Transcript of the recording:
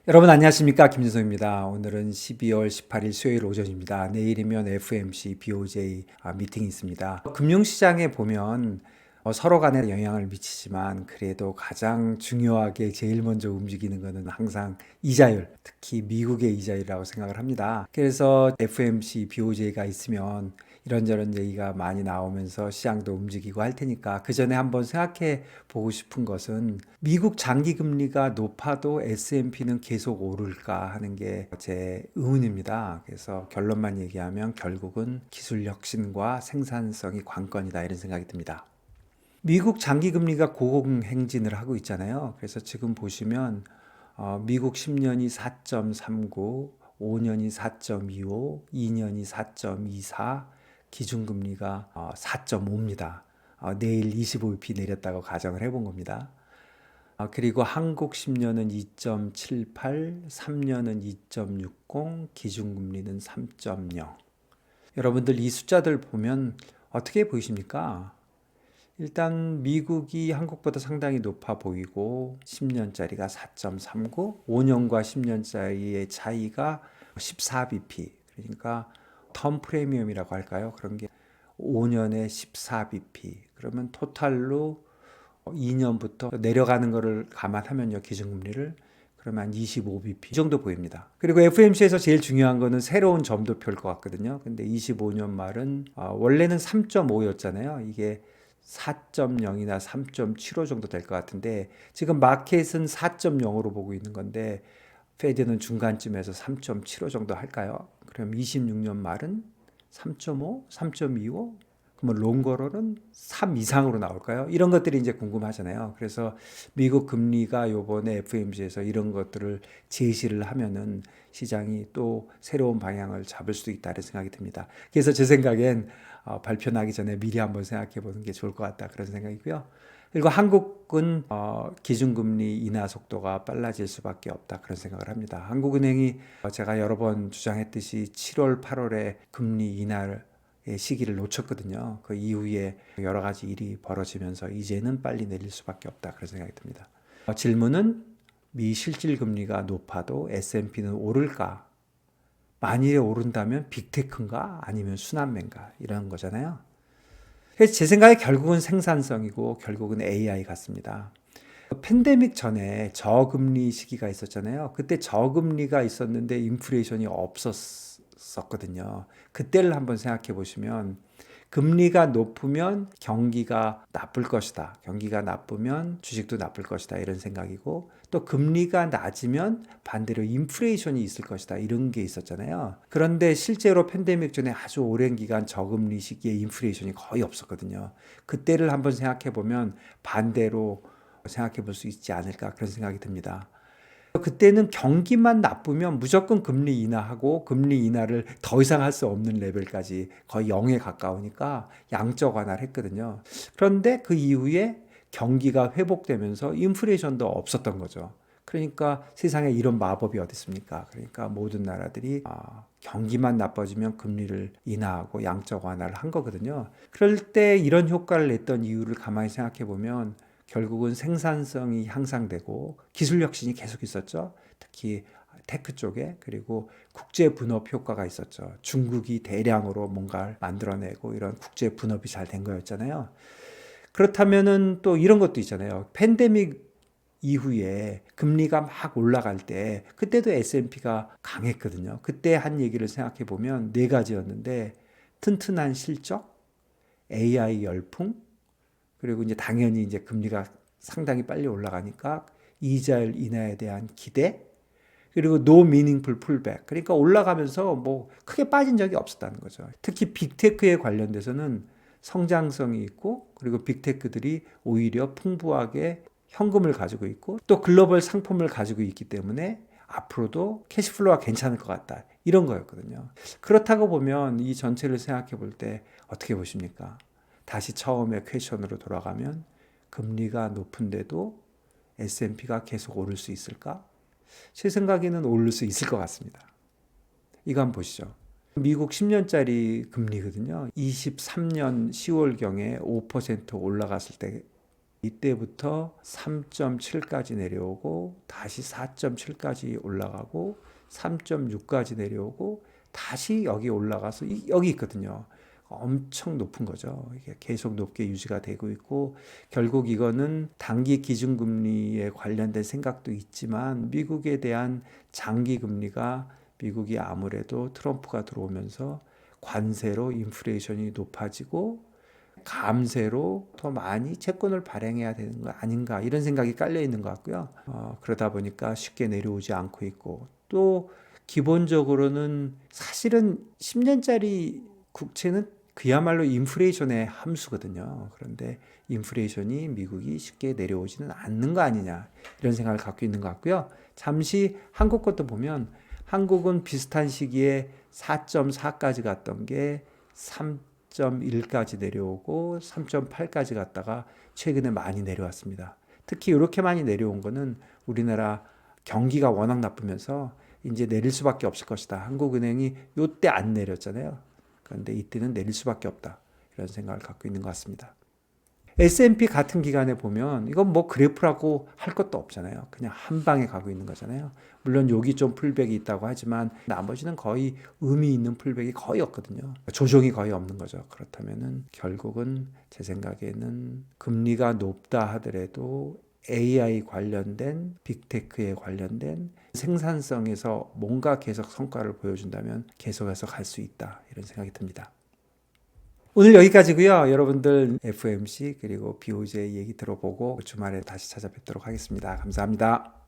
여러분 안녕하십니까, 김진성입니다. 오늘은 12월 18일 수요일 오전입니다. 내일이면 FOMC, BOJ 미팅이 있습니다. 금융시장에 보면 서로 간에 영향을 미치지만 그래도 가장 중요하게 제일 먼저 움직이는 것은 항상 이자율, 특히 미국의 이자율이라고 생각을 합니다. 그래서 FOMC, BOJ가 있으면 이런저런 얘기가 많이 나오면서 시장도 움직이고 할 테니까 그 전에 한번 생각해 보고 싶은 것은 미국 장기 금리가 높아도 S&P는 계속 오를까 하는 게 제 의문입니다. 그래서 결론만 얘기하면 결국은 기술 혁신과 생산성이 관건이다, 이런 생각이 듭니다. 미국 장기 금리가 고공행진을 하고 있잖아요. 그래서 지금 보시면 미국 10년이 4.39, 5년이 4.25, 2년이 4.24, 기준금리가 4.5입니다. 내일 25bp 내렸다고 가정을 해본 겁니다. 그리고 한국 10년은 2.78, 3년은 2.60, 기준금리는 3.0. 여러분들 이 숫자들 보면 어떻게 보이십니까? 일단 미국이 한국보다 상당히 높아 보이고 10년짜리가 4.39, 5년과 10년짜리의 차이가 14bp. 그러니까 텀 프리미엄이라고 할까요? 그런 게 5년에 14bp. 그러면 토탈로 2년부터 내려가는 거를 감안하면요, 기준금리를 그러면 25bp 이 정도 보입니다. 그리고 FOMC에서 제일 중요한 거는 새로운 점도표일 것 같거든요. 근데 25년 말은 원래는 3.5였잖아요. 이게 4.0이나 3.75 정도 될 것 같은데 지금 마켓은 4.0으로 보고 있는 건데 페드는 중간쯤에서 3.75 정도 할까요? 그럼 26년 말은 3.5, 3.25? 그러면 롱거로는 3 이상으로 나올까요? 이런 것들이 이제 궁금하잖아요. 그래서 미국 금리가 요번에 FOMC에서 이런 것들을 제시를 하면은 시장이 또 새로운 방향을 잡을 수도 있다는 생각이 듭니다. 그래서 제 생각엔 발표 나기 전에 미리 한번 생각해 보는 게 좋을 것 같다, 그런 생각이고요. 그리고 한국은 기준금리 인하 속도가 빨라질 수밖에 없다, 그런 생각을 합니다. 한국은행이 제가 여러 번 주장했듯이 7월, 8월에 금리 인하의 시기를 놓쳤거든요. 그 이후에 여러 가지 일이 벌어지면서 이제는 빨리 내릴 수밖에 없다, 그런 생각이 듭니다. 질문은 미 실질 금리가 높아도 S&P는 오를까? 만일에 오른다면 빅테크인가 아니면 순환매인가, 이런 거잖아요. 그래서 제 생각에 결국은 생산성이고 결국은 AI 같습니다. 팬데믹 전에 저금리 시기가 있었잖아요. 그때 저금리가 있었는데 인플레이션이 없었거든요. 그때를 한번 생각해 보시면 금리가 높으면 경기가 나쁠 것이다. 경기가 나쁘면 주식도 나쁠 것이다, 이런 생각이고, 또 금리가 낮으면 반대로 인플레이션이 있을 것이다, 이런 게 있었잖아요. 그런데 실제로 팬데믹 전에 아주 오랜 기간 저금리 시기에 인플레이션이 거의 없었거든요. 그때를 한번 생각해 보면 반대로 생각해 볼 수 있지 않을까, 그런 생각이 듭니다. 그때는 경기만 나쁘면 무조건 금리 인하하고 금리 인하를 더 이상 할 수 없는 레벨까지 거의 0에 가까우니까 양적 완화를 했거든요. 그런데 그 이후에 경기가 회복되면서 인플레이션도 없었던 거죠. 그러니까 세상에 이런 마법이 어디 있습니까? 그러니까 모든 나라들이 경기만 나빠지면 금리를 인하하고 양적 완화를 한 거거든요. 그럴 때 이런 효과를 냈던 이유를 가만히 생각해 보면 결국은 생산성이 향상되고 기술 혁신이 계속 있었죠. 특히 테크 쪽에. 그리고 국제 분업 효과가 있었죠. 중국이 대량으로 뭔가를 만들어내고 이런 국제 분업이 잘 된 거였잖아요. 그렇다면은 또 이런 것도 있잖아요. 팬데믹 이후에 금리가 막 올라갈 때 그때도 S&P가 강했거든요. 그때 한 얘기를 생각해 보면 네 가지였는데 튼튼한 실적, AI 열풍, 그리고 이제 당연히 이제 금리가 상당히 빨리 올라가니까 이자율 인하에 대한 기대, 그리고 no meaningful pullback. 그러니까 올라가면서 뭐 크게 빠진 적이 없었다는 거죠. 특히 빅테크에 관련돼서는 성장성이 있고, 그리고 빅테크들이 오히려 풍부하게 현금을 가지고 있고 또 글로벌 상품을 가지고 있기 때문에 앞으로도 캐시플로우가 괜찮을 것 같다, 이런 거였거든요. 그렇다고 보면 이 전체를 생각해 볼 때 어떻게 보십니까? 다시 처음에 퀘션으로 돌아가면 금리가 높은데도 S&P가 계속 오를 수 있을까? 제 생각에는 오를 수 있을 것 같습니다. 이거 한번 보시죠. 미국 10년짜리 금리거든요. 23년 10월경에 5% 올라갔을 때 이때부터 3.7까지 내려오고 다시 4.7까지 올라가고 3.6까지 내려오고 다시 여기 올라가서 여기 있거든요. 엄청 높은 거죠. 이게 계속 높게 유지가 되고 있고 결국 이거는 단기 기준금리에 관련된 생각도 있지만 미국에 대한 장기 금리가 미국이 아무래도 트럼프가 들어오면서 관세로 인플레이션이 높아지고 감세로 더 많이 채권을 발행해야 되는 거 아닌가 이런 생각이 깔려 있는 것 같고요. 그러다 보니까 쉽게 내려오지 않고 있고 또 기본적으로는 사실은 10년짜리 국채는 그야말로 인플레이션의 함수거든요. 그런데 인플레이션이 미국이 쉽게 내려오지는 않는 거 아니냐 이런 생각을 갖고 있는 것 같고요. 잠시 한국 것도 보면 한국은 비슷한 시기에 4.4까지 갔던 게 3.1까지 내려오고 3.8까지 갔다가 최근에 많이 내려왔습니다. 특히 이렇게 많이 내려온 거는 우리나라 경기가 워낙 나쁘면서 이제 내릴 수밖에 없을 것이다. 한국은행이 요때 안 내렸잖아요. 그런데 이때는 내릴 수밖에 없다. 이런 생각을 갖고 있는 것 같습니다. S&P 같은 기간에 보면 이건 뭐 그래프라고 할 것도 없잖아요. 그냥 한 방에 가고 있는 거잖아요. 물론 여기 좀 풀백이 있다고 하지만 나머지는 거의 의미 있는 풀백이 거의 없거든요. 조정이 거의 없는 거죠. 그렇다면은 결국은 제 생각에는 금리가 높다 하더라도 AI 관련된 빅테크에 관련된 생산성에서 뭔가 계속 성과를 보여준다면 계속해서 갈 수 있다. 이런 생각이 듭니다. 오늘 여기까지고요. 여러분들 FOMC 그리고 BOJ 얘기 들어보고 주말에 다시 찾아뵙도록 하겠습니다. 감사합니다.